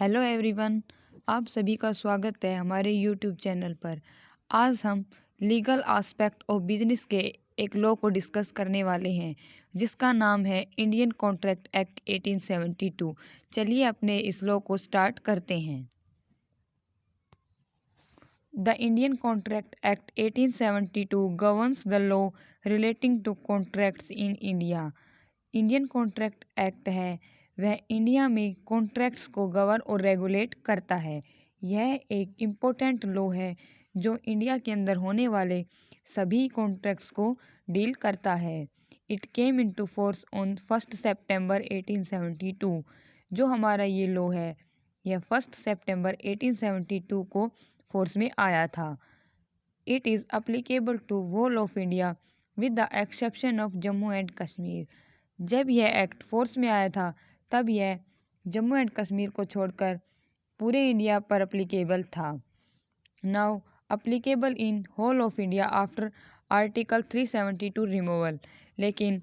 Hello everyone, आप सभी का स्वागत है हमारे यूट्यूब चैनल पर। आज हम लीगल एस्पेक्ट ऑफ बिजनेस के एक लॉ को डिस्कस करने वाले हैं जिसका नाम है इंडियन कॉन्ट्रैक्ट एक्ट 1872। चलिए अपने इस लॉ को स्टार्ट करते हैं। The Indian contract act 1872 governs the law relating to contracts in India. Indian contract act है वह इंडिया में कॉन्ट्रैक्ट्स को गवर्न और रेगुलेट करता है। यह एक इम्पोर्टेंट लॉ है जो इंडिया के अंदर होने वाले सभी कॉन्ट्रैक्ट्स को डील करता है। It came into force on 1 सितंबर 1872। जो हमारा ये लॉ है यह 1 सितंबर 1872 को फोर्स में आया था। It is applicable to whole of India with the exception of Jammu and Kashmir. जब यह एक्ट फोर्स में आया था तब यह जम्मू एंड कश्मीर को छोड़कर पूरे इंडिया पर अप्लीकेबल था। Now applicable in whole of India after article 372 removal. लेकिन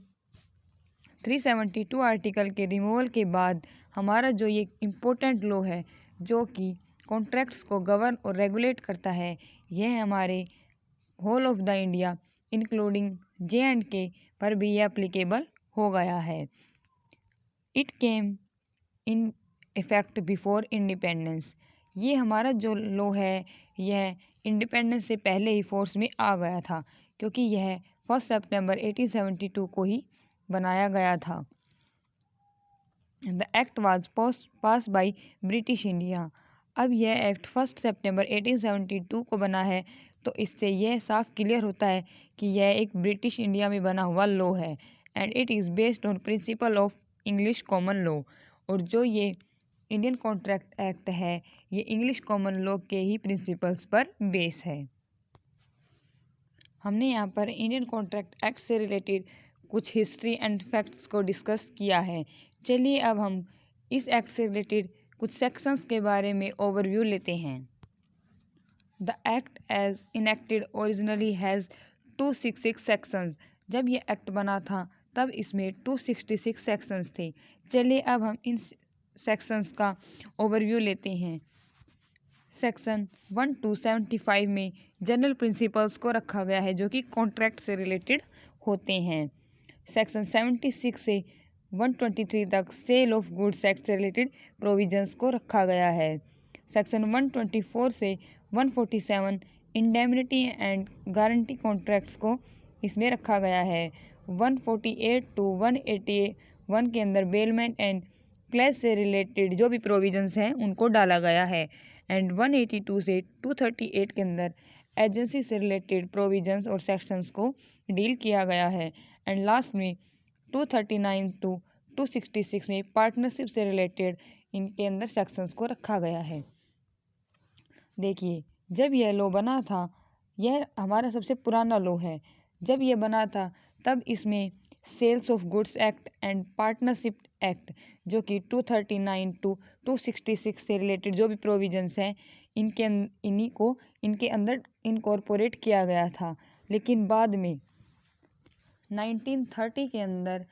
372 आर्टिकल के रिमूवल के बाद हमारा जो ये इम्पोर्टेंट लॉ है जो कि कॉन्ट्रैक्ट्स को गवर्न और रेगुलेट करता है, यह हमारे whole of the India including J&K पर भी यह अप्लीकेबल हो गया है। It came in effect before independence. ये हमारा जो लॉ है यह इंडिपेंडेंस से पहले ही फोर्स में आ गया था क्योंकि यह 1 सितंबर 1872 को ही बनाया गया था। The act was pass by British India. अब यह एक्ट 1 सितंबर 1872 को बना है तो इससे यह साफ क्लियर होता है कि यह एक ब्रिटिश इंडिया में बना हुआ लॉ है and it is based on principle of English common law. और जो ये इंडियन कॉन्ट्रैक्ट एक्ट है ये इंग्लिश कॉमन लॉ के ही प्रिंसिपल्स पर बेस है। हमने यहाँ पर इंडियन कॉन्ट्रैक्ट एक्ट से रिलेटेड कुछ हिस्ट्री एंड फैक्ट्स को डिस्कस किया है। चलिए अब हम इस एक्ट से रिलेटेड कुछ सेक्शंस के बारे में ओवरव्यू लेते हैं। The act as enacted originally has 266 sections. जब ये एक्ट बना था तब इसमें 266 सेक्शंस थे। चलिए अब हम इन सेक्शंस का ओवरव्यू लेते हैं। सेक्शन 1 to 75 में जनरल प्रिंसिपल्स को रखा गया है जो कि कॉन्ट्रैक्ट से रिलेटेड होते हैं। सेक्शन 76 से 123 तक सेल ऑफ गुड्स एक्ट से रिलेटेड प्रोविजंस को रखा गया है। सेक्शन 124 से 147 इंडेमनिटी एंड गारंटी कॉन्ट्रैक्ट्स को इसमें रखा गया है। 148 to 181 के अंदर बेलमेंट एंड क्लेज से रिलेटेड जो भी प्रोविजंस हैं उनको डाला गया है एंड 182 से 238 के अंदर एजेंसी से रिलेटेड प्रोविजंस और सेक्शंस को डील किया गया है एंड लास्ट में 239 टू 266 में पार्टनरशिप से रिलेटेड इनके अंदर सेक्शंस को रखा गया है। देखिए जब यह लॉ बना था यह हमारा सबसे पुराना लॉ है। जब यह बना था तब इसमें sales of goods act and partnership act जो कि 239 टू 266 से रिलेटेड जो भी प्रोविजंस हैं इनके अंदर इनकॉर्पोरेट किया गया था। लेकिन बाद में 1930 के अंदर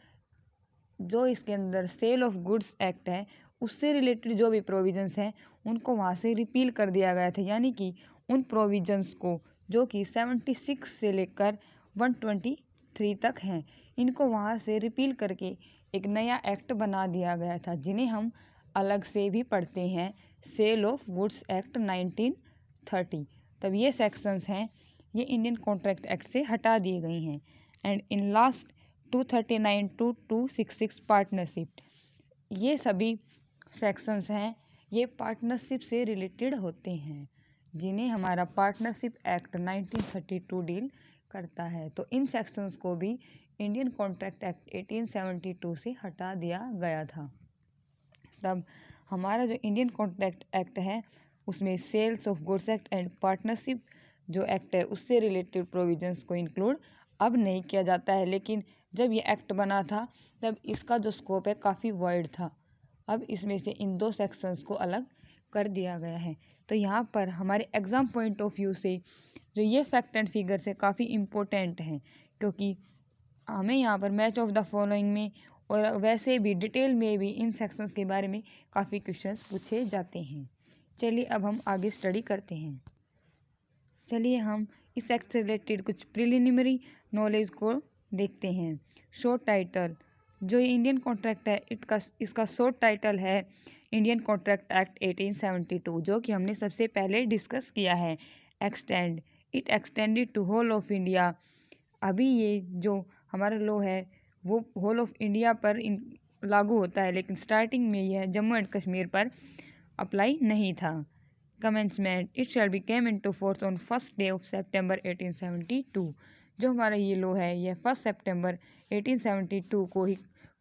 जो इसके अंदर सेल ऑफ गुड्स एक्ट है उससे रिलेटेड जो भी प्रोविजंस हैं उनको वहाँ से रिपील कर दिया गया था। यानी कि उन प्रोविजंस को जो कि 76 से लेकर 123 तक हैं इनको वहाँ से रिपील करके एक नया एक्ट बना दिया गया था जिन्हें हम अलग से भी पढ़ते हैं सेल ऑफ गुड्स एक्ट 1930। तब ये सेक्शंस हैं ये इंडियन कॉन्ट्रैक्ट एक्ट से हटा दिए गए हैं and in last 239 to 266 partnership. ये सभी सेक्शंस हैं ये पार्टनरशिप से रिलेटेड होते हैं जिन्हें हमारा पार्टनरशिप एक्ट 1932 डील करता है। तो इन सेक्शंस को भी इंडियन कॉन्ट्रैक्ट एक्ट 1872 से हटा दिया गया था। तब हमारा जो इंडियन कॉन्ट्रैक्ट एक्ट है उसमें sales of goods act and partnership जो एक्ट है उससे रिलेटेड प्रोविजंस को इंक्लूड अब नहीं किया जाता है। लेकिन जब ये एक्ट बना था तब इसका जो स्कोप है काफ़ी वाइड था। अब इसमें से इन दो सेक्शंस को अलग कर दिया गया है। तो यहाँ पर हमारे एग्ज़ाम पॉइंट ऑफ व्यू से जो ये फैक्ट एंड फिगर से काफ़ी इम्पोर्टेंट हैं क्योंकि हमें यहाँ पर मैच ऑफ द फॉलोइंग में और वैसे भी डिटेल में भी इन सेक्शंस के बारे में काफ़ी क्वेश्चंस पूछे जाते हैं। चलिए अब हम आगे स्टडी करते हैं। चलिए हम इस एक्ट से रिलेटेड कुछ प्रिलिमिनरी नॉलेज को देखते हैं। शॉर्ट टाइटल, जो ये इंडियन कॉन्ट्रैक्ट है इसका शॉर्ट टाइटल है इंडियन कॉन्ट्रैक्ट एक्ट 1872, जो कि हमने सबसे पहले डिस्कस किया है। Extend, it extended to whole of India. अभी ये जो हमारा लॉ है वो होल ऑफ इंडिया पर लागू होता है, लेकिन स्टार्टिंग में यह जम्मू एंड कश्मीर पर अप्लाई नहीं था। Commencement, it shall be came into force on first day of September 1872। जो हमारा ये लॉ है यह 1 सितंबर 1872 को ही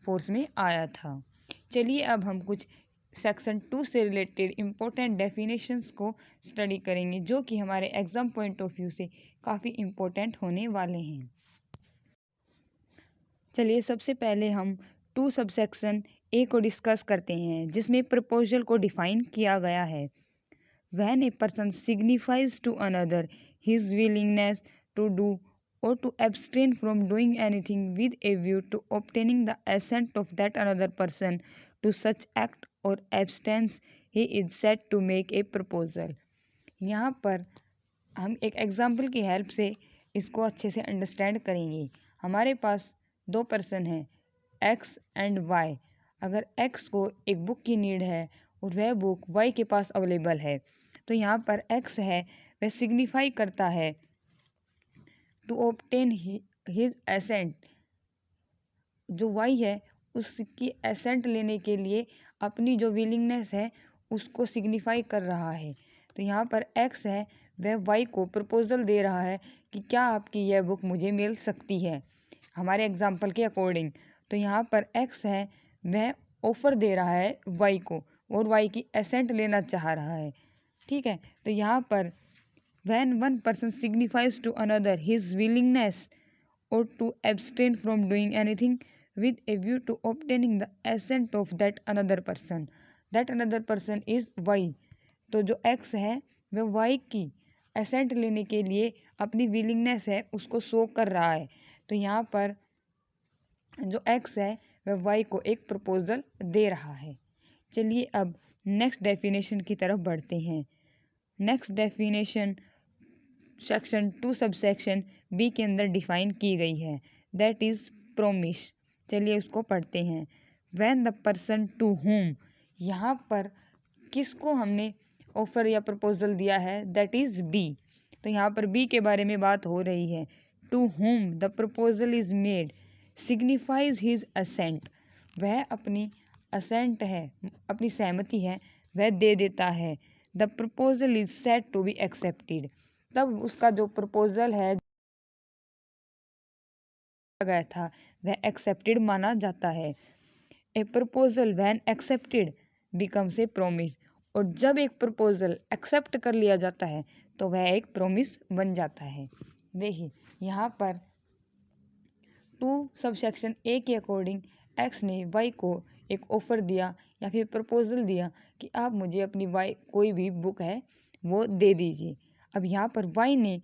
फोर्स में आया था। चलिए अब हम कुछ सेक्शन 2 से रिलेटेड इम्पोर्टेंट डेफिनेशंस को स्टडी करेंगे, जो कि हमारे एग्जाम पॉइंट ऑफ व्यू से काफ़ी इम्पोर्टेंट होने वाले हैं। चलिए सबसे पहले हम 2 सबसेक्शन ए को डिस्कस करते हैं, जिसमें प्रपोजल को डिफाइन किया गया है। When a person signifies to another his willingness to do or to abstain from doing anything with a view to obtaining the assent of that another person to such act or abstain, he is said to make a proposal। यहाँ पर हम एक example की help से इसको अच्छे से understand करेंगे। हमारे पास 2 पर्सन हैं, एक्स एंड वाई। अगर एक्स को एक बुक की नीड है और वह बुक वाई के पास अवेलेबल है, तो यहाँ पर एक्स है वह सिग्निफाई करता है टू ऑब्टेन हिज एसेंट। जो वाई है उसकी एसेंट लेने के लिए अपनी जो विलिंगनेस है उसको सिग्निफाई कर रहा है। तो यहाँ पर एक्स है वह वाई को प्रपोजल दे रहा है कि क्या आपकी यह बुक मुझे मिल सकती है, हमारे एग्जाम्पल के अकॉर्डिंग। तो यहाँ पर एक्स है वह ऑफर दे रहा है वाई को और वाई की एसेंट लेना चाह रहा है। ठीक है, तो यहाँ पर when one person signifies to another his willingness or to abstain from doing anything with a view to obtaining the assent of that another person is y। तो जो x है वह y की एसेंट लेने के लिए अपनी विलिंगनेस है उसको शो कर रहा है। तो यहाँ पर जो x है वह y को एक प्रपोजल दे रहा है। चलिए अब नेक्स्ट डेफिनेशन की तरफ बढ़ते हैं। Next definition section 2 subsection B के अंदर डिफाइन की गई है, दैट इज प्रोमिस। चलिए उसको पढ़ते हैं। When the person to whom, यहाँ पर किसको हमने ऑफर या प्रपोजल दिया है, दैट इज बी। तो यहाँ पर बी के बारे में बात हो रही है। To whom the proposal is made signifies his assent. वह अपनी असेंट है, अपनी सहमति है वह दे देता है। The proposal is said to be accepted, तब उसका जो प्रपोजल है गया था वह एक्सेप्टेड माना जाता है। ए proposal when accepted becomes a promise, और जब एक प्रपोजल एक्सेप्ट कर लिया जाता है तो वह एक प्रोमिस बन जाता है। देखिए यहाँ पर 2 सबसेक्शन ए के अकॉर्डिंग एक्स ने वाई को एक ऑफर दिया या फिर प्रपोजल दिया कि आप मुझे अपनी वाई कोई भी बुक है वो दे दीजिए। अब यहाँ पर वाई ने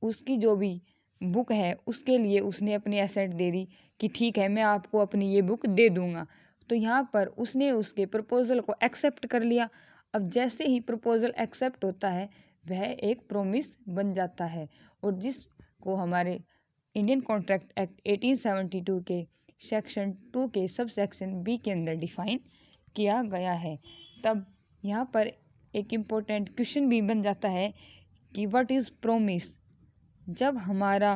उसकी जो भी बुक है उसके लिए उसने अपनी एसेट दे दी कि ठीक है मैं आपको अपनी ये बुक दे दूंगा। तो यहाँ पर उसने उसके प्रपोजल को एक्सेप्ट कर लिया। अब जैसे ही प्रपोजल एक्सेप्ट होता है वह एक प्रोमिस बन जाता है, और जिसको हमारे इंडियन कॉन्ट्रैक्ट एक्ट 1872 के सेक्शन 2 के सब सेक्शन बी के अंदर डिफाइन किया गया है। तब यहाँ पर एक इम्पोर्टेंट क्वेश्चन भी बन जाता है कि व्हाट इज़ प्रोमिस। जब हमारा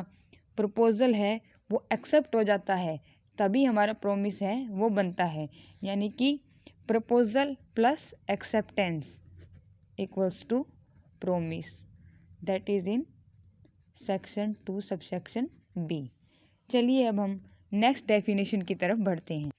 प्रपोजल है वो एक्सेप्ट हो जाता है तभी हमारा प्रोमिस है वो बनता है, यानी कि proposal plus acceptance equals to promise, that is in section 2 subsection B. चलिए अब हम नेक्स्ट डेफिनेशन की तरफ बढ़ते हैं।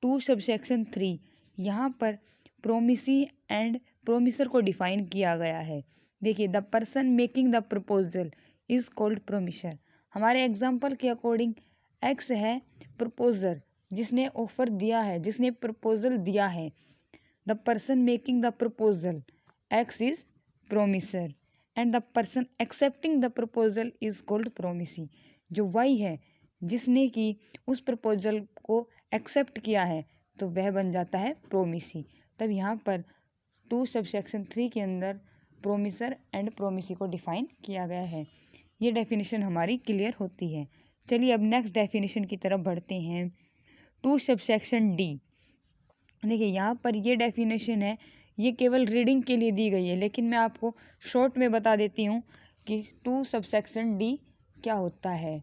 2 सबसेक्शन 3, यहाँ पर प्रोमिसी एंड प्रोमिसर को डिफाइन किया गया है। देखिए the person making the proposal is called promisor. हमारे एग्जाम्पल के अकॉर्डिंग एक्स है प्रपोजर जिसने ऑफर दिया है, जिसने प्रपोजल दिया है। The person making the proposal x is promisor and the person accepting the proposal is called promisee. जो वाई है जिसने कि उस प्रपोजल को एक्सेप्ट किया है तो वह बन जाता है प्रोमिसी। तब यहाँ पर 2 सबसेक्शन 3 के अंदर प्रोमिसर एंड प्रोमिसी को डिफाइन किया गया है। ये डेफिनेशन हमारी क्लियर होती है। चलिए अब नेक्स्ट डेफिनेशन की तरफ बढ़ते हैं। 2 सबसेक्शन डी। देखिए यहाँ पर ये डेफिनेशन है, ये केवल रीडिंग के लिए दी गई है, लेकिन मैं आपको शॉर्ट में बता देती हूँ कि 2 सबसेक्शन डी क्या होता है।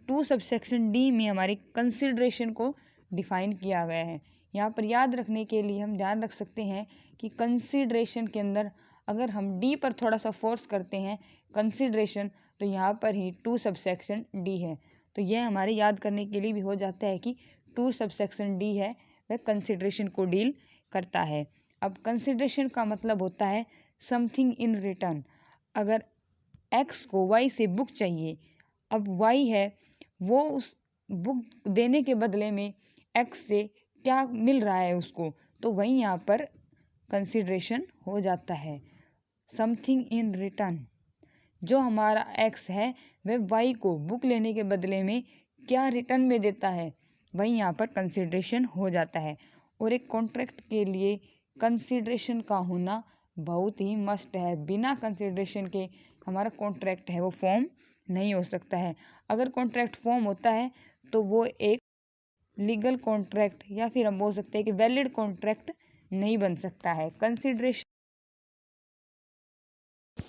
2 सबसेक्शन डी में हमारी कंसिडरेशन को डिफाइन किया गया है। यहाँ पर याद रखने के लिए हम ध्यान रख सकते हैं कि कंसिडरेशन के अंदर अगर हम डी पर थोड़ा सा फोर्स करते हैं कंसिडरेशन, तो यहाँ पर ही 2 सबसेक्शन डी है। तो यह हमारे याद करने के लिए भी हो जाता है कि 2 सबसेक्शन डी है, वह कंसिडरेशन को डील करता है। अब कंसिडरेशन का मतलब होता है समथिंग इन रिटर्न। अगर एक्स को वाई से बुक चाहिए, अब वाई है वो उस बुक देने के बदले में एक्स से क्या मिल रहा है उसको, तो वहीं यहाँ पर कंसिडरेशन हो जाता है। समथिंग इन रिटर्न, जो हमारा एक्स है वह वाई को बुक लेने के बदले में क्या रिटर्न में देता है, वहीं यहाँ पर कंसिडरेशन हो जाता है। और एक कॉन्ट्रैक्ट के लिए कंसिडरेशन का होना बहुत ही मस्ट है। बिना कंसिडरेशन के हमारा कॉन्ट्रैक्ट है वो फॉर्म नहीं हो सकता है। अगर कॉन्ट्रैक्ट फॉर्म होता है तो वो एक लीगल कॉन्ट्रैक्ट या फिर हम बोल सकते हैं कि वैलिड कॉन्ट्रैक्ट नहीं बन सकता है। कंसिडरेशन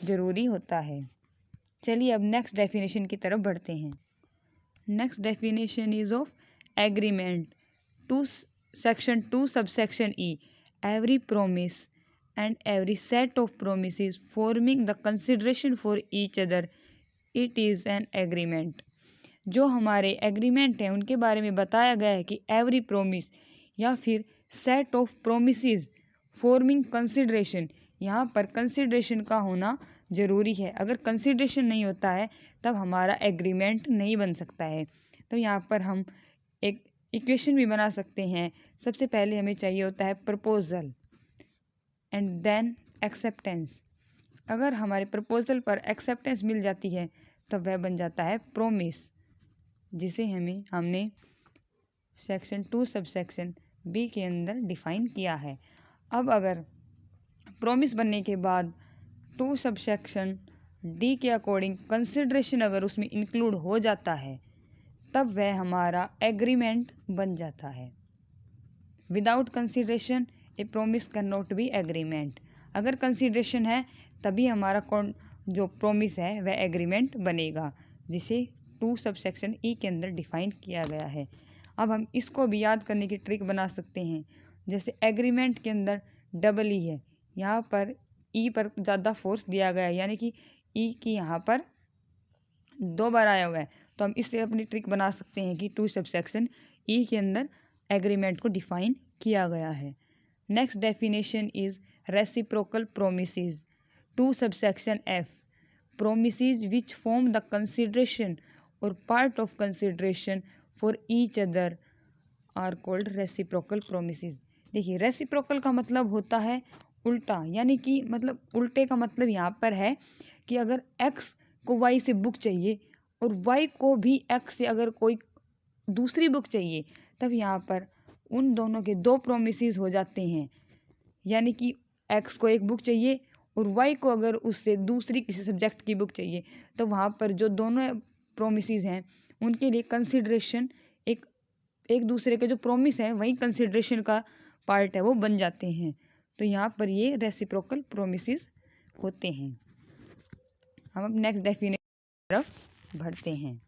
जरूरी होता है। चलिए अब नेक्स्ट डेफिनेशन की तरफ बढ़ते हैं। Next definition is of agreement. 2 section 2 subsection E, every promise and every set of promises forming the consideration for each other, it is an agreement। जो हमारे एग्रीमेंट हैं उनके बारे में बताया गया है कि एवरी प्रोमिस या फिर set of promises forming consideration, यहाँ पर कंसिडरेशन का होना ज़रूरी है। अगर कंसिडरेशन नहीं होता है तब हमारा एग्रीमेंट नहीं बन सकता है। तो यहाँ पर हम एक इक्वेशन भी बना सकते हैं। सबसे पहले हमें चाहिए होता है प्रपोजल एंड देन एक्सेप्टेंस। अगर हमारे प्रपोजल पर एक्सेप्टेंस मिल जाती है तब वह बन जाता है प्रोमिस, जिसे हमने सेक्शन 2 सबसेक्शन बी के अंदर डिफाइन किया है। अब अगर प्रोमिस बनने के बाद 2 सबसेक्शन डी के अकॉर्डिंग कंसिडरेशन अगर उसमें इंक्लूड हो जाता है तब वह हमारा एग्रीमेंट बन जाता है। Without consideration A promise can not be agreement. अगर कंसिडरेशन है तभी हमारा जो प्रोमिस है वह एग्रीमेंट बनेगा, जिसे 2 सबसेक्शन ई के अंदर डिफाइन किया गया है। अब हम इसको भी याद करने की ट्रिक बना सकते हैं। जैसे एग्रीमेंट के अंदर डबल ई है, यहाँ पर ई पर ज़्यादा फोर्स दिया गया है, यानी कि ई की यहाँ पर 2 बार आया हुआ है, तो हम इससे अपनी ट्रिक बना सकते हैं कि 2 सबसेक्शन ई के अंदर एग्रीमेंट को डिफाइन किया गया है। Next definition is reciprocal promises. 2 subsection F, promises which form the consideration और part of consideration for each other are called reciprocal promises. देखिए रेसिप्रोकल का मतलब होता है उल्टा, यानी कि मतलब उल्टे का मतलब यहाँ पर है कि अगर एक्स को वाई से बुक चाहिए और वाई को भी एक्स से अगर कोई दूसरी बुक चाहिए, तब यहाँ पर उन दोनों के 2 प्रोमिसेस हो जाते हैं। यानी कि एक्स को एक बुक चाहिए और वाई को अगर उससे दूसरी किसी सब्जेक्ट की बुक चाहिए, तो वहाँ पर जो दोनों प्रोमिसेस हैं उनके लिए कंसिडरेशन एक दूसरे के जो प्रोमिस है वही कंसिडरेशन का पार्ट है वो बन जाते हैं। तो यहाँ पर ये रेसिप्रोकल प्रोमिसेस होते हैं। हम अब नेक्स्ट डेफिनेशन की तरफ बढ़ते हैं।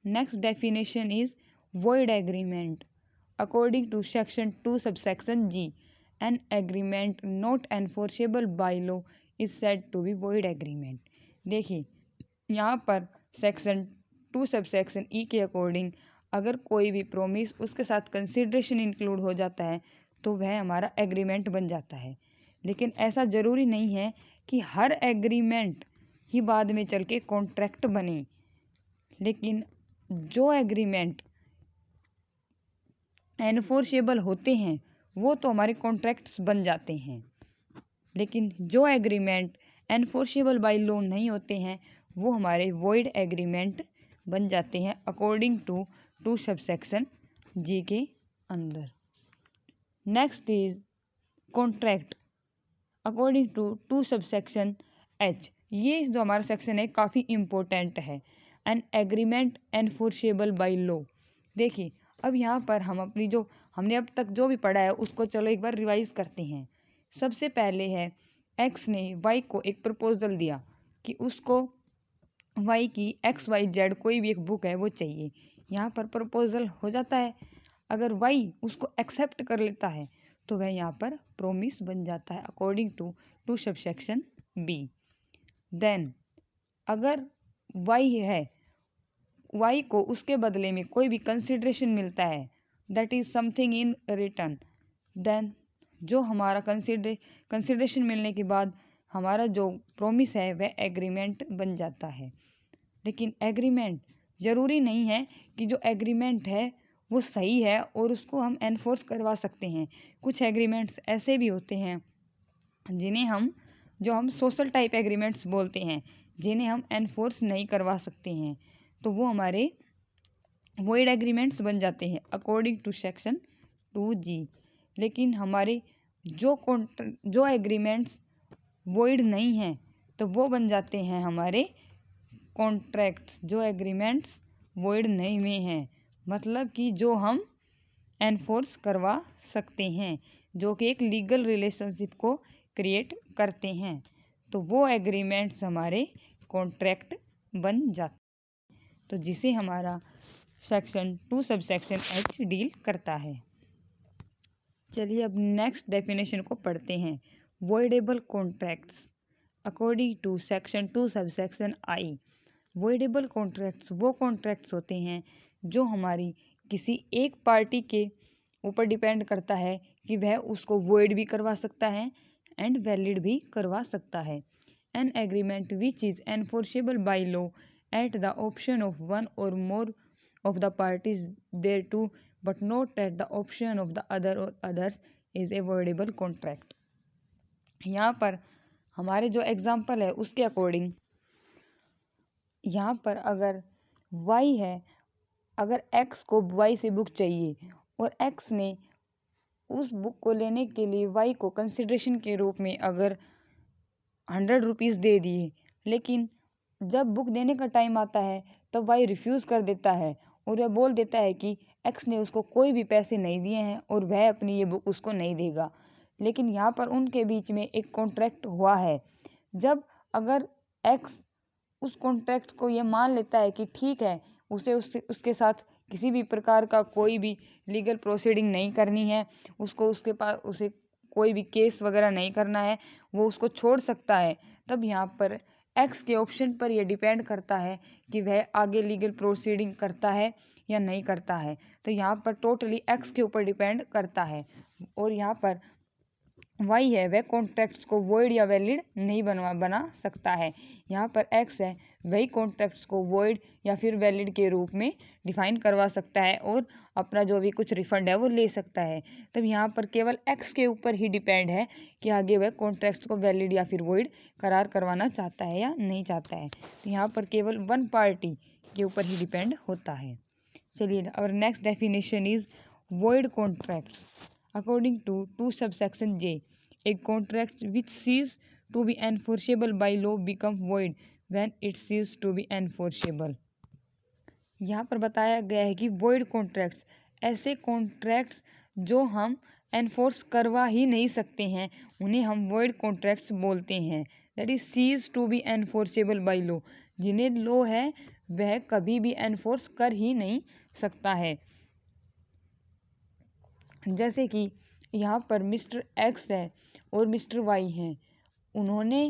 Next definition is void agreement. According to section 2 subsection G, an agreement not enforceable by law is said to be void agreement। देखिए यहाँ पर सेक्शन 2 सबसेक्शन ई के अकॉर्डिंग अगर कोई भी प्रोमिस उसके साथ कंसिडरेशन इंक्लूड हो जाता है तो वह हमारा एग्रीमेंट बन जाता है। लेकिन ऐसा ज़रूरी नहीं है कि हर एग्रीमेंट ही बाद में चल के कॉन्ट्रैक्ट बने, लेकिन जो एग्रीमेंट एनफोर्सेबल होते हैं वो तो हमारे कॉन्ट्रैक्ट्स बन जाते हैं, लेकिन जो एग्रीमेंट एनफोर्सेबल बाय लॉ नहीं होते हैं वो हमारे वॉइड एग्रीमेंट बन जाते हैं अकॉर्डिंग टू 2 सबसेक्शन जी के अंदर। Next is contract according to 2 subsection H. ये जो हमारा सेक्शन है काफ़ी इंपॉर्टेंट है। An agreement enforceable by law. देखिए अब यहाँ पर हम अपनी जो हमने अब तक जो भी पढ़ा है उसको चलो एक बार रिवाइज करते हैं। सबसे पहले है एक्स ने वाई को एक प्रपोजल दिया कि उसको वाई की XYZ कोई भी एक बुक है वो चाहिए। यहाँ पर प्रपोजल हो जाता है। अगर वाई उसको एक्सेप्ट कर लेता है तो वह यहाँ पर प्रोमिस बन जाता है according to 2 subsection B. Then अगर वाई है, वाई को उसके बदले में कोई भी कंसिडरेशन मिलता है, that is something in return, then जो हमारा कंसिडरेशन मिलने के बाद हमारा जो प्रोमिस है वह एग्रीमेंट बन जाता है। लेकिन एग्रीमेंट ज़रूरी नहीं है कि जो एग्रीमेंट है वो सही है और उसको हम एनफोर्स करवा सकते हैं। कुछ एग्रीमेंट्स ऐसे भी होते हैं जिन्हें हम सोशल टाइप एग्रीमेंट्स बोलते हैं, जिन्हें हम एनफोर्स नहीं करवा सकते हैं, तो वो हमारे वॉइड एग्रीमेंट्स बन जाते हैं अकॉर्डिंग टू सेक्शन 2G। लेकिन हमारे जो एग्रीमेंट्स वॉइड नहीं हैं तो वो बन जाते हैं हमारे कॉन्ट्रैक्ट्स। जो एग्रीमेंट्स वॉइड नहीं में हैं मतलब कि जो हम एनफोर्स करवा सकते हैं, जो कि एक लीगल रिलेशनशिप को क्रिएट करते हैं, तो वो एग्रीमेंट्स हमारे कॉन्ट्रैक्ट बन जाते हैं। तो जिसे हमारा सेक्शन 2 सबसेक्शन एच डील करता है। चलिए अब नेक्स्ट डेफिनेशन को पढ़ते हैं। Voidable contracts according to section 2 subsection I. Voidable contracts वो कॉन्ट्रैक्ट्स होते हैं जो हमारी किसी एक पार्टी के ऊपर डिपेंड करता है कि वह उसको वॉइड भी करवा सकता है एंड वैलिड भी करवा सकता है। An agreement which is enforceable by law at the option of one और मोर of the parties thereto but not at the option of the other or others is a voidable contract। यहाँ पर हमारे जो example है उसके according यहाँ पर अगर y है, अगर x को y से बुक चाहिए और x ने उस बुक को लेने के लिए y को कंसिडरेशन के रूप में अगर 100 रुपीज़ दे दिए, लेकिन जब बुक देने का टाइम आता है तब y रिफ्यूज़ कर देता है और वह बोल देता है कि एक्स ने उसको कोई भी पैसे नहीं दिए हैं और वह अपनी ये बुक उसको नहीं देगा। लेकिन यहाँ पर उनके बीच में एक कॉन्ट्रैक्ट हुआ है। जब अगर एक्स उस कॉन्ट्रैक्ट को ये मान लेता है कि ठीक है उसके साथ किसी भी प्रकार का कोई भी लीगल प्रोसीडिंग नहीं करनी है, उसके पास उसे कोई भी केस वगैरह नहीं करना है, वो उसको छोड़ सकता है, तब यहाँ पर एक्स के ऑप्शन पर यह डिपेंड करता है कि वह आगे लीगल प्रोसीडिंग करता है या नहीं करता है। तो यहाँ पर टोटली एक्स के ऊपर डिपेंड करता है और यहाँ पर वाई है वह कॉन्ट्रैक्ट्स को वॉइड या वैलिड नहीं बना सकता है। यहाँ पर एक्स है वही कॉन्ट्रैक्ट्स को वॉइड या फिर वैलिड के रूप में डिफाइन करवा सकता है और अपना जो भी कुछ रिफंड है वो ले सकता है। तब यहाँ पर केवल एक्स के ऊपर ही डिपेंड है कि आगे वह कॉन्ट्रैक्ट्स को वैलिड या फिर वॉइड करार करवाना चाहता है या नहीं चाहता है। तो यहाँ पर केवल वन पार्टी के ऊपर ही डिपेंड होता है। चलिए और next definition is void contracts according to 2 subsection J. A contract which cease to be enforceable by law become void when it cease to be enforceable। यहाँ पर बताया गया है कि void contracts ऐसे contracts जो हम एनफोर्स करवा ही नहीं सकते हैं उन्हें हम void contracts बोलते हैं। That is cease to be enforceable by law, जिन्हें लॉ है वह कभी भी एनफोर्स कर ही नहीं सकता है। जैसे कि यहाँ पर मिस्टर एक्स है और मिस्टर वाई हैं, उन्होंने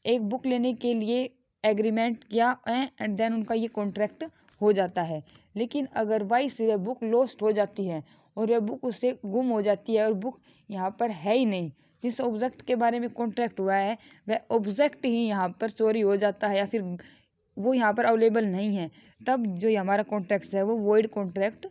एक बुक लेने के लिए एग्रीमेंट किया एंड देन उनका ये कॉन्ट्रैक्ट हो जाता है। लेकिन अगर वाई से वह बुक लॉस्ट हो जाती है और वह बुक उससे गुम हो जाती है और बुक यहाँ पर है ही नहीं, जिस ऑब्जेक्ट के बारे में कॉन्ट्रैक्ट हुआ है वह ऑब्जेक्ट ही यहाँ पर चोरी हो जाता है या फिर वो यहाँ पर अवेलेबल नहीं है, तब जो हमारा कॉन्ट्रैक्ट है वो वॉइड कॉन्ट्रैक्ट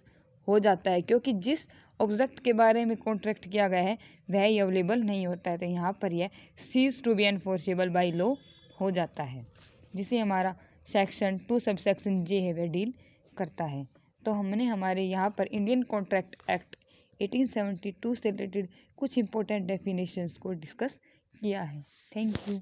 हो जाता है, क्योंकि जिस ऑब्जेक्ट के बारे में कॉन्ट्रैक्ट किया गया है वह ही अवेलेबल नहीं होता है। तो यहाँ पर यह ceases to be enforceable by law हो जाता है, जिसे हमारा सेक्शन 2 सबसेक्शन जे है वह डील करता है। तो हमने हमारे यहाँ पर इंडियन कॉन्ट्रैक्ट एक्ट 1872 से रिलेटेड कुछ इंपॉर्टेंट डेफिनेशंस को डिस्कस किया है। Thank you.